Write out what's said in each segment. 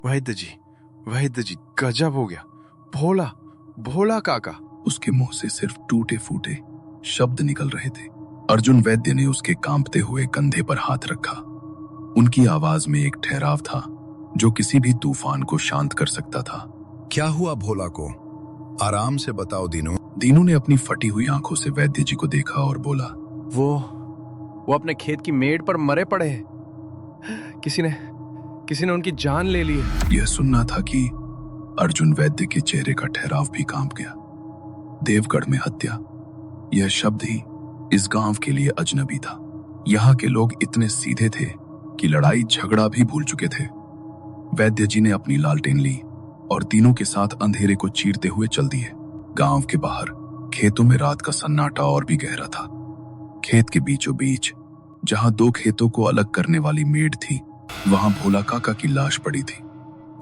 वैद्य जी गजब हो गया। भोला भोला काका। उसके मुंह से सिर्फ टूटे फूटे शब्द निकल रहे थे। अर्जुन वैद्य ने उसके कांपते हुए कंधे पर हाथ रखा। उनकी आवाज में एक ठहराव था जो किसी भी तूफान को शांत कर सकता था। क्या हुआ भोला को? आराम से बताओ दीनू। दीनू ने अपनी फटी हुई आंखों से वैद्य जी को देखा और बोला, वो अपने खेत की मेड़ पर मरे पड़े हैं। किसी ने उनकी जान ले ली है। यह सुनना था कि अर्जुन वैद्य के चेहरे का ठहराव भी कांप गया। देवगढ़ में हत्या, यह शब्द ही इस गांव के लिए अजनबी था। यहाँ के लोग इतने सीधे थे कि लड़ाई झगड़ा भी भूल चुके थे। वैद्य जी ने अपनी लालटेन ली और तीनों के साथ अंधेरे को चीरते हुए चल दिए। गांव के बाहर खेतों में रात का सन्नाटा और भी गहरा था। खेत के बीचों बीच जहां दो खेतों को अलग करने वाली मेड़ थी, वहां भोला काका की लाश पड़ी थी।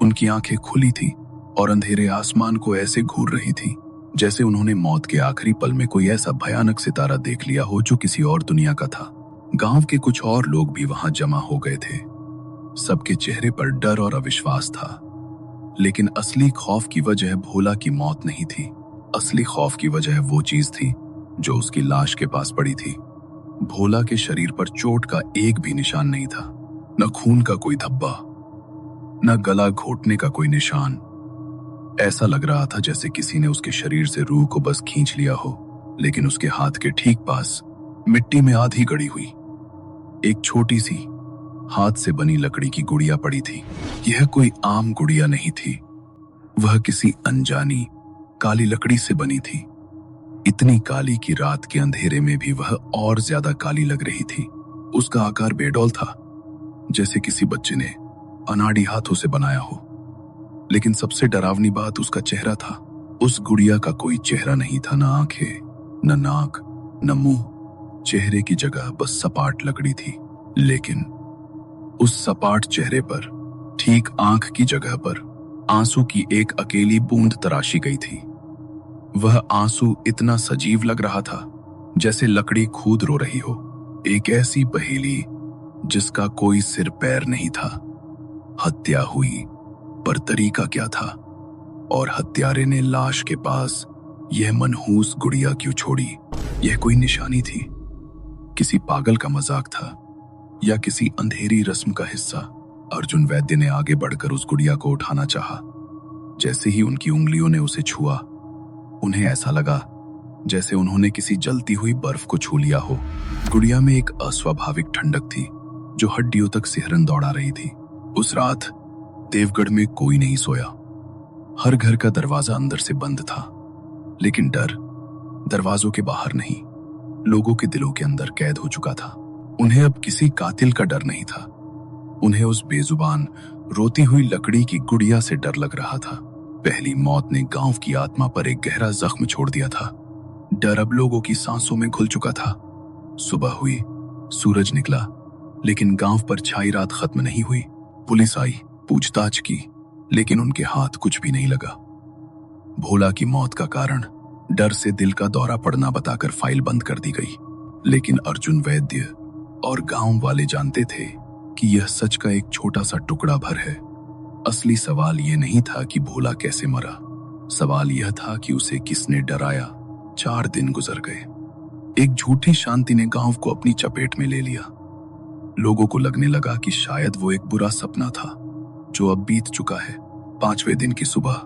उनकी आंखें खुली थी और अंधेरे आसमान को ऐसे घूर रही थी जैसे उन्होंने मौत के आखिरी पल में कोई ऐसा भयानक सितारा देख लिया हो जो किसी और दुनिया का था। गांव के कुछ और लोग भी वहां जमा हो गए थे। सबके चेहरे पर डर और अविश्वास था, लेकिन असली खौफ की वजह भोला की मौत नहीं थी। असली खौफ की वजह वो चीज थी जो उसकी लाश के पास पड़ी थी। भोला के शरीर पर चोट का एक भी निशान नहीं था, न खून का कोई धब्बा, न गला घोटने का कोई निशान। ऐसा लग रहा था जैसे किसी ने उसके शरीर से रूह को बस खींच लिया हो। लेकिन उसके हाथ के ठीक पास मिट्टी में आधी गड़ी हुई एक छोटी सी हाथ से बनी लकड़ी की गुड़िया पड़ी थी। यह कोई आम गुड़िया नहीं थी, वह किसी अनजानी काली लकड़ी से बनी थी। इतनी काली कि रात के अंधेरे में भी वह और ज्यादा काली लग रही थी। उसका आकार बेडौल था, जैसे किसी बच्चे ने अनाड़ी हाथों से बनाया हो। लेकिन सबसे डरावनी बात उसका चेहरा था। उस गुड़िया का कोई चेहरा नहीं था, न आंखें, न नाक, न मुंह। चेहरे की जगह बस सपाट लकड़ी थी। लेकिन उस सपाट चेहरे पर ठीक आंख की जगह पर आंसू की एक अकेली बूंद तराशी गई थी। वह आंसू इतना सजीव लग रहा था जैसे लकड़ी खुद रो रही हो। एक ऐसी पहेली जिसका कोई सिर पैर नहीं था। हत्या हुई, पर तरीका क्या था? और हत्यारे ने लाश के पास यह मनहूस गुड़िया क्यों छोड़ी? यह कोई निशानी थी, किसी पागल का मजाक था, या किसी अंधेरी रस्म का हिस्सा? अर्जुन वैद्य ने आगे बढ़कर उस गुड़िया को उठाना चाहा। जैसे ही उनकी उंगलियों ने उसे छुआ, उन्हें ऐसा लगा जैसे उन्होंने किसी जलती हुई बर्फ को छू लिया हो। गुड़िया में एक अस्वाभाविक ठंडक थी जो हड्डियों तक सिहरन दौड़ा रही थी। उस रात देवगढ़ में कोई नहीं सोया। हर घर का दरवाजा अंदर से बंद था, लेकिन डर दरवाजों के बाहर नहीं, लोगों के दिलों के अंदर कैद हो चुका था। उन्हें अब किसी कातिल का डर नहीं था, उन्हें उस बेजुबान रोती हुई लकड़ी की गुड़िया से डर लग रहा था। पहली मौत ने गांव की आत्मा पर एक गहरा जख्म छोड़ दिया था। डर अब लोगों की सांसों में घुल चुका था। सुबह हुई, सूरज निकला, लेकिन गांव पर छाई रात खत्म नहीं हुई। पुलिस आई, पूछताछ की, लेकिन उनके हाथ कुछ भी नहीं लगा। भोला की मौत का कारण डर से दिल का दौरा पड़ना बताकर फाइल बंद कर दी गई। लेकिन अर्जुन वैद्य और गांव वाले जानते थे कि यह सच का एक छोटा सा टुकड़ा भर है। असली सवाल यह नहीं था कि भोला कैसे मरा, सवाल यह था कि उसे किसने डराया। 4 दिन गुजर गए। एक झूठी शांति ने गांव को अपनी चपेट में ले लिया। लोगों को लगने लगा कि शायद वो एक बुरा सपना था जो अब बीत चुका है। 5वें दिन की सुबह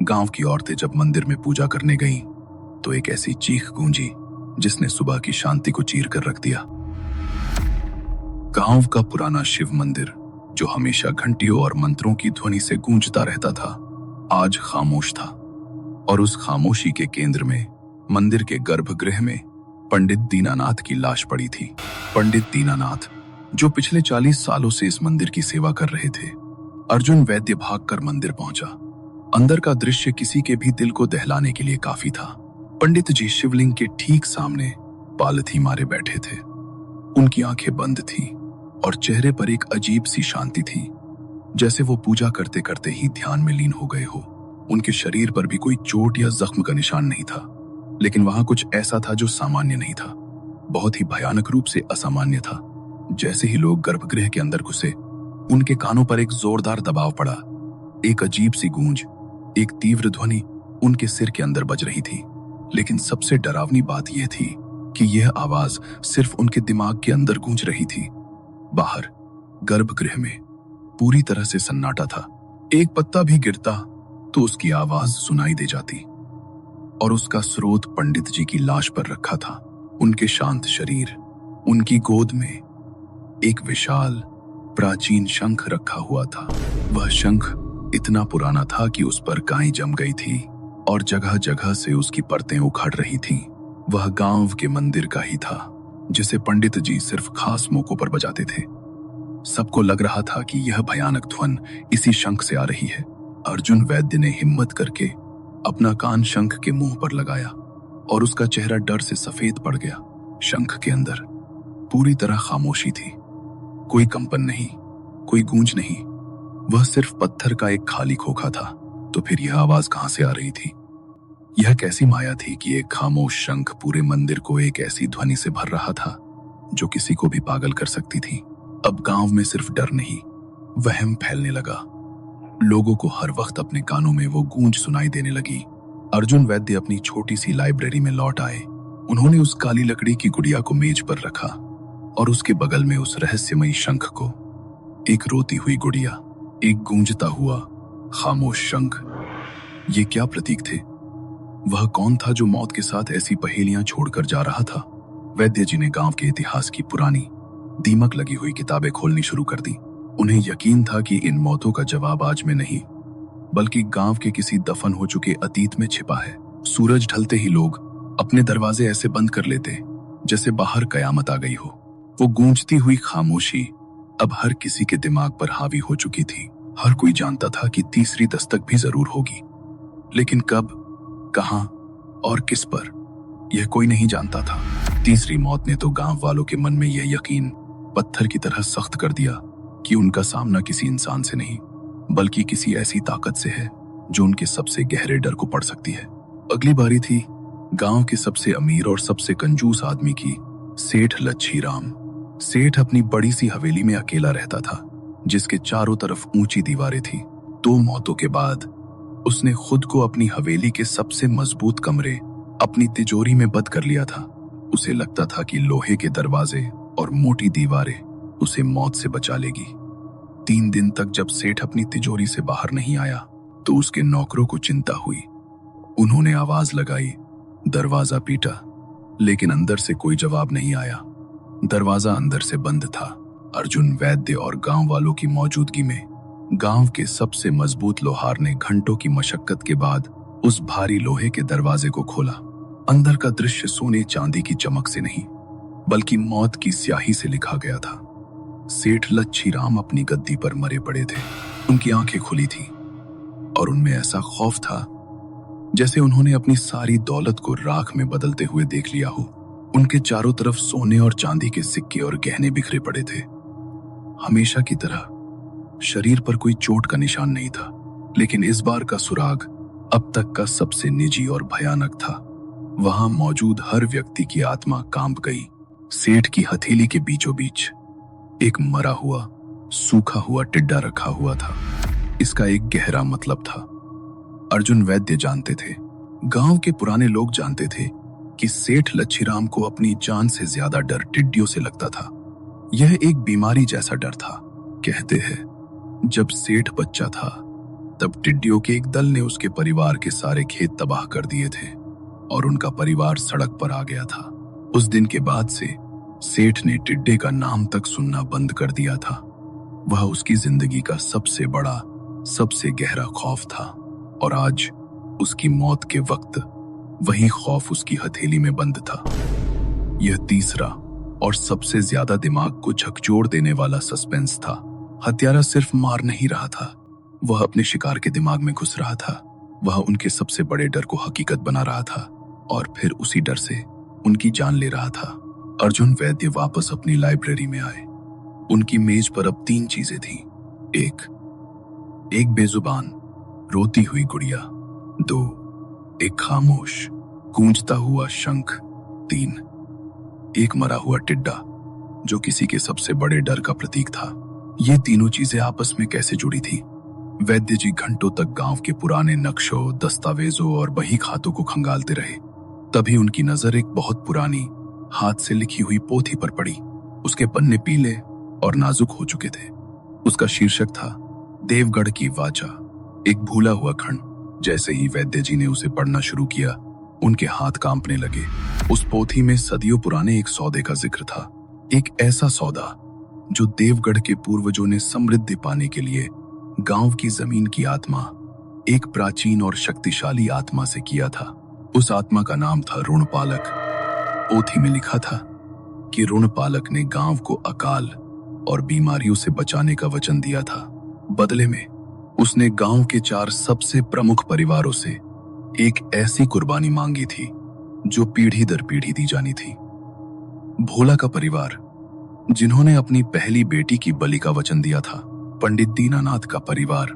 गांव की औरतें जब मंदिर में पूजा करने गईं, तो एक ऐसी चीख गूंजी जिसने सुबह की शांति को चीर कर रख दिया। गांव का पुराना शिव मंदिर, जो हमेशा घंटियों और मंत्रों की ध्वनि से गूंजता रहता था, आज खामोश था। और उस खामोशी के केंद्र में, मंदिर के गर्भगृह में, पंडित दीनानाथ की लाश पड़ी थी। पंडित दीनानाथ, जो पिछले 40 सालों से इस मंदिर की सेवा कर रहे थे। अर्जुन वैद्य भागकर मंदिर पहुंचा। अंदर का दृश्य किसी के भी दिल को दहलाने के लिए काफी था। पंडित जी शिवलिंग के ठीक सामने पालथी मारे बैठे थे। उनकी आंखें बंद थीं और चेहरे पर एक अजीब सी शांति थी, जैसे वो पूजा करते करते ही ध्यान में लीन हो गए हो। उनके शरीर पर भी कोई चोट या जख्म का निशान नहीं था, लेकिन वहां कुछ ऐसा था जो सामान्य नहीं था, बहुत ही भयानक रूप से असामान्य था। जैसे ही लोग गर्भगृह के अंदर घुसे, उनके कानों पर एक जोरदार दबाव पड़ा, एक अजीब सी गूंज, एक तीव्र ध्वनि उनके सिर के अंदर बज रही थी। लेकिन सबसे डरावनी बात यह थी कि यह आवाज सिर्फ उनके दिमाग के अंदर गूंज रही थी। बाहर गर्भगृह में पूरी तरह से सन्नाटा था। एक पत्ता भी गिरता तो उसकी आवाज सुनाई दे जाती, और उसका स्रोत पंडित जी की लाश पर रखा था। उनके शांत शरीर, उनकी गोद में एक विशाल प्राचीन शंख रखा हुआ था। वह शंख इतना पुराना था कि उस पर काई जम गई थी और जगह जगह से उसकी परतें उखड़ रही थीं। वह गांव के मंदिर का ही था, जिसे पंडित जी सिर्फ खास मौकों पर बजाते थे। सबको लग रहा था कि यह भयानक ध्वन इसी शंख से आ रही है। अर्जुन वैद्य ने हिम्मत करके अपना कान शंख के मुंह पर लगाया और उसका चेहरा डर से सफेद पड़ गया। शंख के अंदर पूरी तरह खामोशी थी। कोई कंपन नहीं, कोई गूंज नहीं। वह सिर्फ पत्थर का एक खाली खोखा था। तो फिर यह आवाज कहां से आ रही थी? यह कैसी माया थी कि एक खामोश शंख पूरे मंदिर को एक ऐसी ध्वनि से भर रहा था जो किसी को भी पागल कर सकती थी। अब गांव में सिर्फ डर नहीं, वहम फैलने लगा। लोगों को हर वक्त अपने कानों में वो गूंज सुनाई देने लगी। अर्जुन वैद्य अपनी छोटी सी लाइब्रेरी में लौट आए। उन्होंने उस काली लकड़ी की गुड़िया को मेज पर रखा और उसके बगल में उस रहस्यमयी शंख को। एक रोती हुई गुड़िया, एक गूंजता हुआ खामोश शंख। ये क्या प्रतीक थे? वह कौन था जो मौत के साथ ऐसी पहेलियां छोड़कर जा रहा था? वैद्य जी ने गांव के इतिहास की पुरानी दीमक लगी हुई किताबें खोलनी शुरू कर दी। उन्हें यकीन था कि इन मौतों का जवाब आज में नहीं, बल्कि गांव के किसी दफन हो चुके अतीत में छिपा है। सूरज ढलते ही लोग अपने दरवाजे ऐसे बंद कर लेते जैसे बाहर कयामत आ गई हो। वो गूंजती हुई खामोशी अब हर किसी के दिमाग पर हावी हो चुकी थी। हर कोई जानता था कि तीसरी दस्तक भी जरूर होगी, लेकिन कब, कहां और किस पर, यह कोई नहीं जानता था। तीसरी मौत ने तो गांव वालों के मन में यह यकीन पत्थर की तरह सख्त कर दिया कि उनका सामना किसी इंसान से नहीं, बल्कि किसी ऐसी ताकत से है जो उनके सबसे गहरे डर को पढ़ सकती है। अगली बारी थी गांव के सबसे अमीर और सबसे कंजूस आदमी की, सेठ लच्छी राम। सेठ अपनी बड़ी सी हवेली में अकेला रहता था, जिसके चारों तरफ ऊंची दीवारें थी। 2 मौतों के बाद उसने खुद को अपनी हवेली के सबसे मजबूत कमरे, अपनी तिजोरी में बंद कर लिया था। उसे लगता था कि लोहे के दरवाजे और मोटी दीवारें उसे मौत से बचा लेगी। 3 दिन तक जब सेठ अपनी तिजोरी से बाहर नहीं आया तो उसके नौकरों को चिंता हुई। उन्होंने आवाज लगाई, दरवाजा पीटा, लेकिन अंदर से कोई जवाब नहीं आया। दरवाजा अंदर से बंद था। अर्जुन वैद्य और गांव वालों की मौजूदगी में गांव के सबसे मजबूत लोहार ने घंटों की मशक्कत के बाद उस भारी लोहे के दरवाजे को खोला। अंदर का दृश्य सोने चांदी की चमक से नहीं, बल्कि मौत की स्याही से लिखा गया था। सेठ लच्छी राम अपनी गद्दी पर मरे पड़े थे। उनकी आंखें खुली थी और उनमें ऐसा खौफ था जैसे उन्होंने अपनी सारी दौलत को राख में बदलते हुए देख लिया हो। उनके चारों तरफ सोने और चांदी के सिक्के और गहने बिखरे पड़े थे। हमेशा की तरह शरीर पर कोई चोट का निशान नहीं था, लेकिन इस बार का सुराग अब तक का सबसे निजी और भयानक था। वहां मौजूद हर व्यक्ति की आत्मा कांप गई। सेठ की हथेली के बीचों बीच एक मरा हुआ, सूखा हुआ टिड्डा रखा हुआ था। इसका एक गहरा मतलब था। अर्जुन वैद्य जानते थे, गांव के पुराने लोग जानते थे कि सेठ लच्छीराम को अपनी जान से ज्यादा डर टिड्डियों से लगता था। यह एक बीमारी जैसा डर था। कहते हैं जब सेठ बच्चा था तब टिड्डियों के एक दल ने उसके परिवार के सारे खेत तबाह कर दिए थे और उनका परिवार सड़क पर आ गया था। उस दिन के बाद से सेठ ने टिड्डे का नाम तक सुनना बंद कर दिया था। वह उसकी जिंदगी का सबसे बड़ा, सबसे गहरा खौफ था, और आज उसकी मौत के वक्त वही खौफ उसकी हथेली में बंद था। यह तीसरा और सबसे ज्यादा दिमाग को झकझोर देने वाला सस्पेंस था। हत्यारा सिर्फ मार नहीं रहा था, वह अपने शिकार के दिमाग में घुस रहा था। वह उनके सबसे बड़े डर को हकीकत बना रहा था और फिर उसी डर से उनकी जान ले रहा था। अर्जुन वैद्य वापस अपनी लाइब्रेरी में आए। उनकी मेज पर अब 3 चीजें थीं। एक बेजुबान रोती हुई गुड़िया, 2 एक खामोश गूंजता हुआ शंख, 3 एक मरा हुआ टिड्डा जो किसी के सबसे बड़े डर का प्रतीक था। ये तीनों चीजें आपस में कैसे जुड़ी थी? वैद्य जी घंटों तक गांव के पुराने नक्शों, दस्तावेजों और बही खातों को खंगालते रहे। तभी उनकी नजर एक बहुत पुरानी, हाथ से लिखी हुई पोथी पर पड़ी। उसके पन्ने पीले और नाजुक हो चुके थे। उसका शीर्षक था देवगढ़ की वाचा, एक भूला हुआ खंड। जैसे ही वैद्य जी ने उसे पढ़ना शुरू किया, उनके हाथ कांपने लगे। उस पोथी में सदियों पुराने एक सौदे का जिक्र था। एक ऐसा सौदा जो देवगढ़ के पूर्वजों ने समृद्धि पाने के लिए गांव की जमीन की आत्मा, एक प्राचीन और शक्तिशाली आत्मा से किया था। उस आत्मा का नाम था ऋणपालक। पोथी में लिखा था कि ऋणपालक ने गांव को अकाल और बीमारियों से बचाने का वचन दिया था। बदले में उसने गांव के 4 सबसे प्रमुख परिवारों से एक ऐसी कुर्बानी मांगी थी जो पीढ़ी दर पीढ़ी दी जानी थी। भोला का परिवार, जिन्होंने अपनी पहली बेटी की बलि का वचन दिया था। पंडित दीनानाथ का परिवार,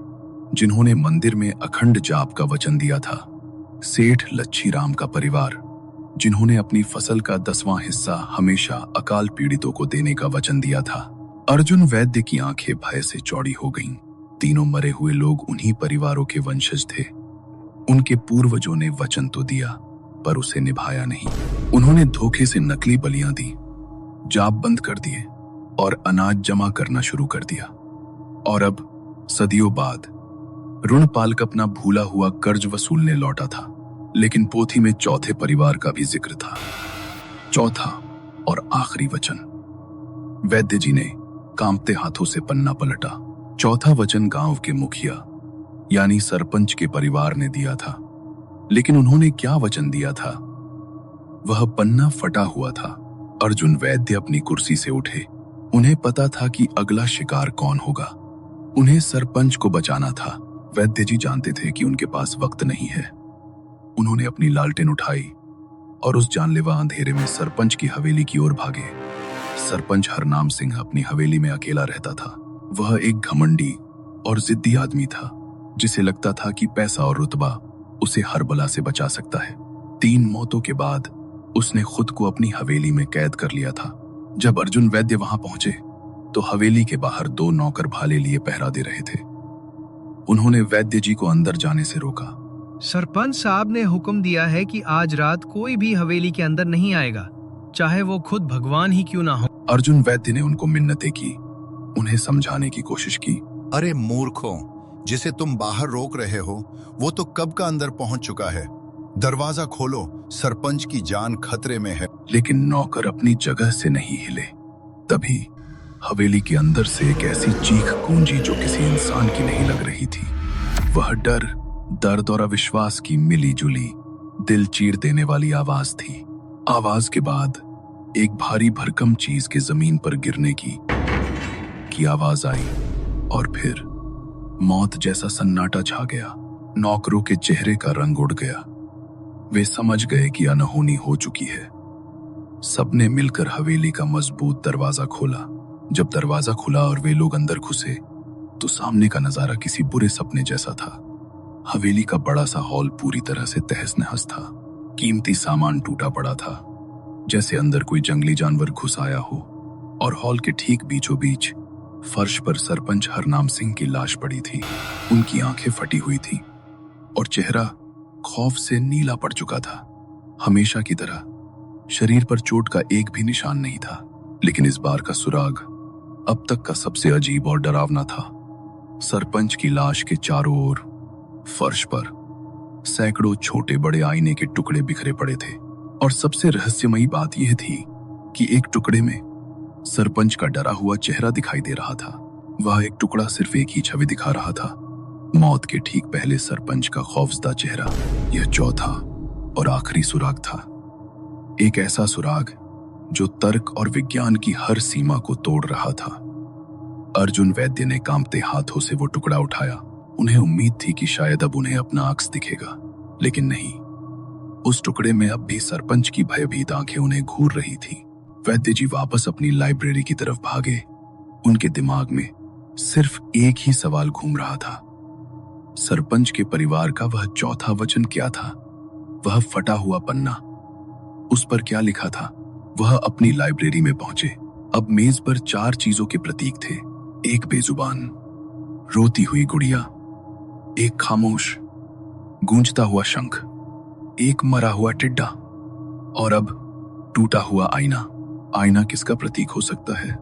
जिन्होंने मंदिर में अखंड जाप का वचन दिया था। सेठ लच्छीराम का परिवार, जिन्होंने अपनी फसल का 10वां हिस्सा हमेशा अकाल पीड़ितों को देने का वचन दिया था। अर्जुन वैद्य की आंखें भय से चौड़ी हो गईं। तीनों मरे हुए लोग उन्हीं परिवारों के वंशज थे। उनके पूर्वजों ने वचन तो दिया, पर उसे निभाया नहीं। उन्होंने धोखे से नकली बलियां दी, जाप बंद कर दिए और अनाज जमा करना शुरू कर दिया। और अब सदियों बाद ऋणपालक अपना भूला हुआ कर्ज वसूलने लौटा था। लेकिन पोथी में चौथे परिवार का भी जिक्र था। चौथा और आखिरी वचन। वैद्य जी ने कांपते हाथों से पन्ना पलटा। चौथा वचन गांव के मुखिया यानी सरपंच के परिवार ने दिया था। लेकिन उन्होंने क्या वचन दिया था? वह पन्ना फटा हुआ था। अर्जुन वैद्य अपनी कुर्सी से उठे। उन्हें पता था कि अगला शिकार कौन होगा। उन्हें सरपंच को बचाना था। वैद्य जी जानते थे कि उनके पास वक्त नहीं है। उन्होंने अपनी लालटेन उठाई और उस जानलेवा अंधेरे में सरपंच की हवेली की ओर भागे। सरपंच हरनाम सिंह अपनी हवेली में अकेला रहता था। वह एक घमंडी और जिद्दी आदमी था, जिसे लगता था कि पैसा और रुतबा उसे हर बला से बचा सकता है। 3 मौतों के बाद उसने खुद को अपनी हवेली में कैद कर लिया था। जब अर्जुन वैद्य वहां पहुंचे तो हवेली के बाहर 2 नौकर भाले लिए पहरा दे रहे थे। उन्होंने वैद्य जी को अंदर जाने से रोका। सरपंच साहब ने हुक्म दिया है कि आज रात कोई भी हवेली के अंदर नहीं आएगा, चाहे वो खुद भगवान ही क्यों ना हो। अर्जुन वैद्य ने उनको मिन्नतें की, उन्हें समझाने की कोशिश की। अरे मूर्खों, जिसे तुम बाहर रोक रहे हो वो तो कब का अंदर पहुंच चुका है। दरवाजा खोलो, सरपंच की जान खतरे में है। लेकिन नौकर अपनी जगह से नहीं हिले। तभी हवेली के अंदर से एक ऐसी चीख गूंजी जो किसी इंसान की नहीं लग रही थी। वह डर, दर्द और अविश्वास की मिली जुली, दिल चीर देने वाली आवाज थी। आवाज के बाद एक भारी भरकम चीज के जमीन पर गिरने की आवाज आई और फिर मौत जैसा सन्नाटा छा गया। नौकरों के चेहरे का रंग उड़ गया। वे समझ गए कि अनहोनी हो चुकी है। सबने मिलकर हवेली का मजबूत दरवाजा खोला। जब दरवाजा खुला और वे लोग अंदर घुसे तो सामने का नजारा किसी बुरे सपने जैसा था। हवेली का बड़ा सा हॉल पूरी तरह से तहस नहस था। कीमती सामान टूटा पड़ा था, जैसे अंदर कोई जंगली जानवर घुस आया हो। और हॉल के ठीक बीचों बीच फर्श पर सरपंच हरनाम सिंह की लाश पड़ी थी। उनकी आंखें फटी हुई थी और चेहरा खौफ से नीला पड़ चुका था। हमेशा की तरह शरीर पर चोट का एक भी निशान नहीं था। लेकिन इस बार का सुराग अब तक का सबसे अजीब और डरावना था। सरपंच की लाश के चारों ओर फर्श पर सैकड़ों छोटे बड़े आईने के टुकड़े बिखरे पड़े थे। और सबसे रहस्यमयी बात यह थी कि एक टुकड़े में सरपंच का डरा हुआ चेहरा दिखाई दे रहा था। वह एक टुकड़ा सिर्फ एक ही छवि दिखा रहा था, मौत के ठीक पहले सरपंच का खौफजदा चेहरा। यह चौथा और आखिरी सुराग था। एक ऐसा सुराग जो तर्क और विज्ञान की हर सीमा को तोड़ रहा था। अर्जुन वैद्य ने कांपते हाथों से वो टुकड़ा उठाया। उन्हें उम्मीद थी कि शायद अब उन्हें अपना अक्स दिखेगा, लेकिन नहीं। उस टुकड़े में अब भी सरपंच की भयभीत आंखें उन्हें घूर रही थी। वैद्य जी वापस अपनी लाइब्रेरी की तरफ भागे। उनके दिमाग में सिर्फ एक ही सवाल घूम रहा था। सरपंच के परिवार का वह चौथा वचन क्या था? वह फटा हुआ पन्ना, उस पर क्या लिखा था? वह अपनी लाइब्रेरी में पहुंचे। अब मेज पर 4 चीजों के प्रतीक थे। एक बेजुबान रोती हुई गुड़िया, एक खामोश गूंजता हुआ शंख, एक मरा हुआ टिड्डा और अब टूटा हुआ आईना। आईना किसका प्रतीक हो सकता है?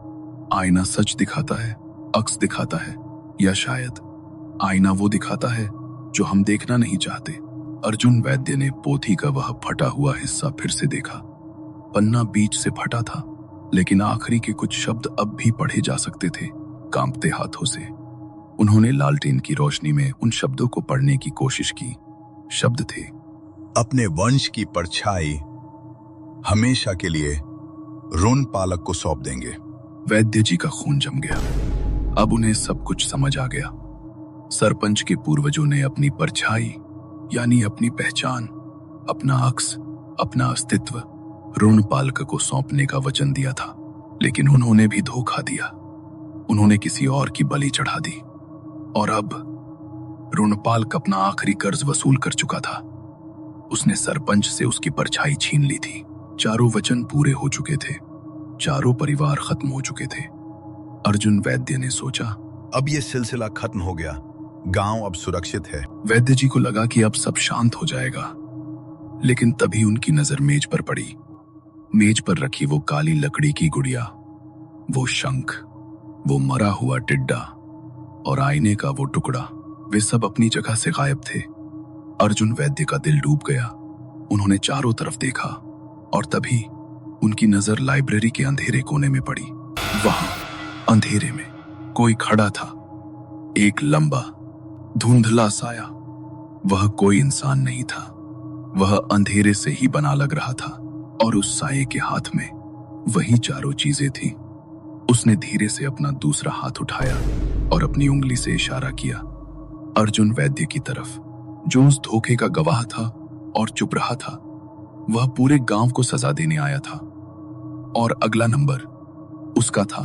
आईना सच दिखाता है, अक्स दिखाता है, या शायद आईना वो दिखाता है जो हम देखना नहीं चाहते। अर्जुन वैद्य ने पोथी का वह फटा हुआ हिस्सा फिर से देखा। पन्ना बीच से फटा था, लेकिन आखिरी के कुछ शब्द अब भी पढ़े जा सकते थे, कांपते हाथों से। उन्होंने लालटेन की रोशनी में उन शब्दों को पढ़ने की कोशिश की। शब्द थे, अपने वंश की परछाई हमेशा के लिए ऋण पालक को सौंप देंगे। वैद्य जी का खून जम गया। अब उन्हें सब कुछ समझ आ गया। सरपंच के पूर्वजों ने अपनी परछाई यानी अपनी पहचान, अपना अक्स, अपना अस्तित्व ऋण पालक को सौंपने का वचन दिया था, लेकिन उन्होंने भी धोखा दिया। उन्होंने किसी और की बलि चढ़ा दी और अब ऋणपालक अपना आखिरी कर्ज वसूल कर चुका था। उसने सरपंच से उसकी परछाई छीन ली थी। चारों वचन पूरे हो चुके थे, चारों परिवार खत्म हो चुके थे। अर्जुन वैद्य ने सोचा, अब ये सिलसिला खत्म हो गया, गांव अब सुरक्षित है। वैद्य जी को लगा कि अब सब शांत हो जाएगा, लेकिन तभी उनकी नजर मेज पर पड़ी। मेज पर रखी वो काली लकड़ी की गुड़िया, वो शंख, वो मरा हुआ टिड्डा और आईने का वो टुकड़ा, वे सब अपनी जगह से गायब थे। अर्जुन वैद्य का दिल डूब गया। उन्होंने चारों तरफ देखा और तभी उनकी नजर लाइब्रेरी के अंधेरे कोने में पड़ी। वहां अंधेरे में कोई खड़ा था, एक लंबा धुंधला साया। वह कोई इंसान नहीं था, वह अंधेरे से ही बना लग रहा था और उस साये के हाथ में वही चारों चीजें थीं। उसने धीरे से अपना दूसरा हाथ उठाया और अपनी उंगली से इशारा किया अर्जुन वैद्य की तरफ, जो उस धोखे का गवाह था और चुप रहा था। वह पूरे गांव को सजा देने आया था और अगला नंबर उसका था।